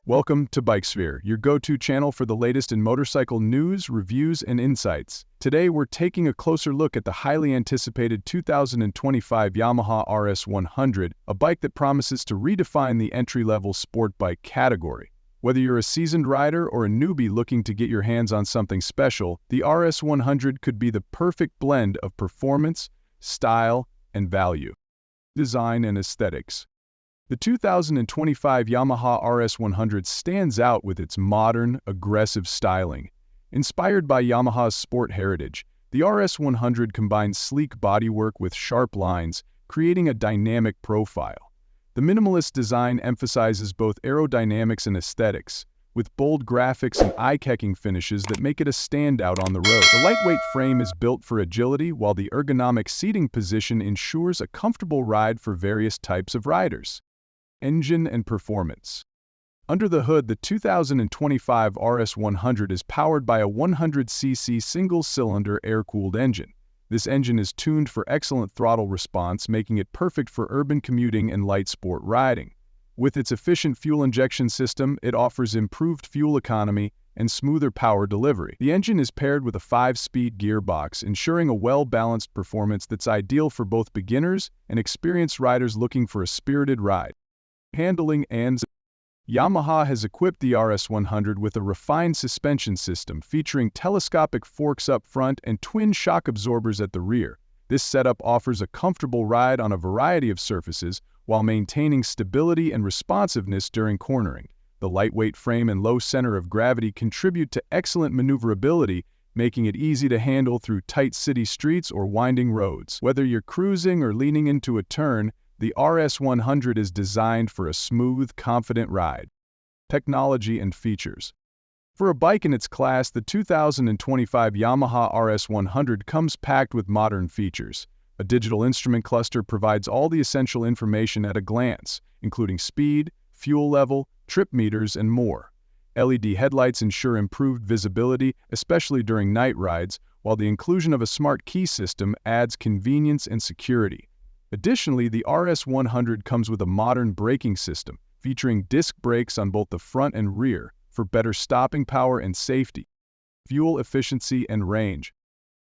Welcome to BikeSphere, your go-to channel for the latest in motorcycle news, reviews, and insights. Today, we're taking a closer look at the highly anticipated 2025 Yamaha RS100, a bike that promises to redefine the entry-level sport bike category. Whether you're a seasoned rider or a newbie looking to get your hands on something special, the RS100 could be the perfect blend of performance, style, and value. Design and aesthetics. The 2025 Yamaha RS100 stands out with its modern, aggressive styling. Inspired by Yamaha's sport heritage, the RS100 combines sleek bodywork with sharp lines, creating a dynamic profile. The minimalist design emphasizes both aerodynamics and aesthetics, with bold graphics and eye-catching finishes that make it a standout on the road. The lightweight frame is built for agility, while the ergonomic seating position ensures a comfortable ride for various types of riders. Engine and performance. Under the hood, the 2025 RS100 is powered by a 100cc single-cylinder air-cooled engine. This engine is tuned for excellent throttle response, making it perfect for urban commuting and light sport riding. With its efficient fuel injection system, it offers improved fuel economy and smoother power delivery. The engine is paired with a 5-speed gearbox, ensuring a well-balanced performance that's ideal for both beginners and experienced riders looking for a spirited ride. Handling and Yamaha has equipped the RS100 with a refined suspension system featuring telescopic forks up front and twin shock absorbers at the rear. This setup offers a comfortable ride on a variety of surfaces while maintaining stability and responsiveness during cornering. The lightweight frame and low center of gravity contribute to excellent maneuverability, making it easy to handle through tight city streets or winding roads. Whether you're cruising or leaning into a turn, the RS100 is designed for a smooth, confident ride. Technology and features. For a bike in its class, the 2025 Yamaha RS100 comes packed with modern features. A digital instrument cluster provides all the essential information at a glance, including speed, fuel level, trip meters, and more. LED headlights ensure improved visibility, especially during night rides, while the inclusion of a smart key system adds convenience and security. Additionally, the RS100 comes with a modern braking system, featuring disc brakes on both the front and rear for better stopping power and safety. Fuel efficiency and range.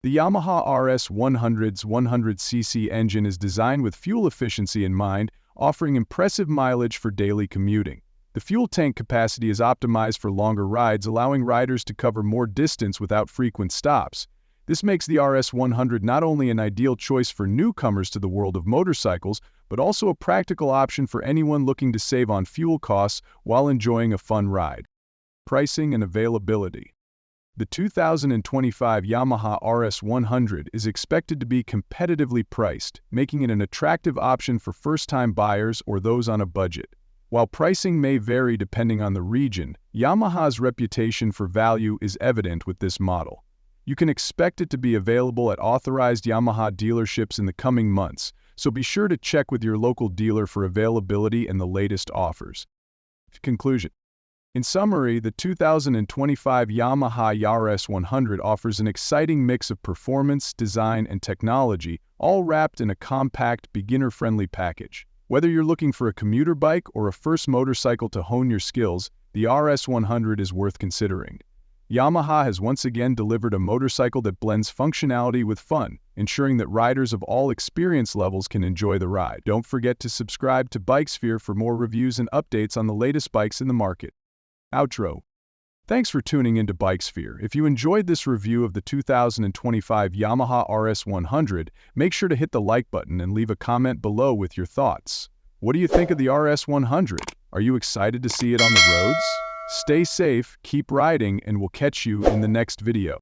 The Yamaha RS100's 100cc engine is designed with fuel efficiency in mind, offering impressive mileage for daily commuting. The fuel tank capacity is optimized for longer rides, allowing riders to cover more distance without frequent stops. This makes the RS100 not only an ideal choice for newcomers to the world of motorcycles, but also a practical option for anyone looking to save on fuel costs while enjoying a fun ride. Pricing and availability. The 2025 Yamaha RS100 is expected to be competitively priced, making it an attractive option for first-time buyers or those on a budget. While pricing may vary depending on the region, Yamaha's reputation for value is evident with this model. You can expect it to be available at authorized Yamaha dealerships in the coming months, so be sure to check with your local dealer for availability and the latest offers. Conclusion. In summary, the 2025 Yamaha RS100 offers an exciting mix of performance, design, and technology, all wrapped in a compact, beginner-friendly package. Whether you're looking for a commuter bike or a first motorcycle to hone your skills, the RS100 is worth considering. Yamaha has once again delivered a motorcycle that blends functionality with fun, ensuring that riders of all experience levels can enjoy the ride. Don't forget to subscribe to BikeSphere for more reviews and updates on the latest bikes in the market. Outro. Thanks for tuning into BikeSphere. If you enjoyed this review of the 2025 Yamaha RS100, make sure to hit the like button and leave a comment below with your thoughts. What do you think of the RS100? Are you excited to see it on the roads? Stay safe, keep riding, and we'll catch you in the next video.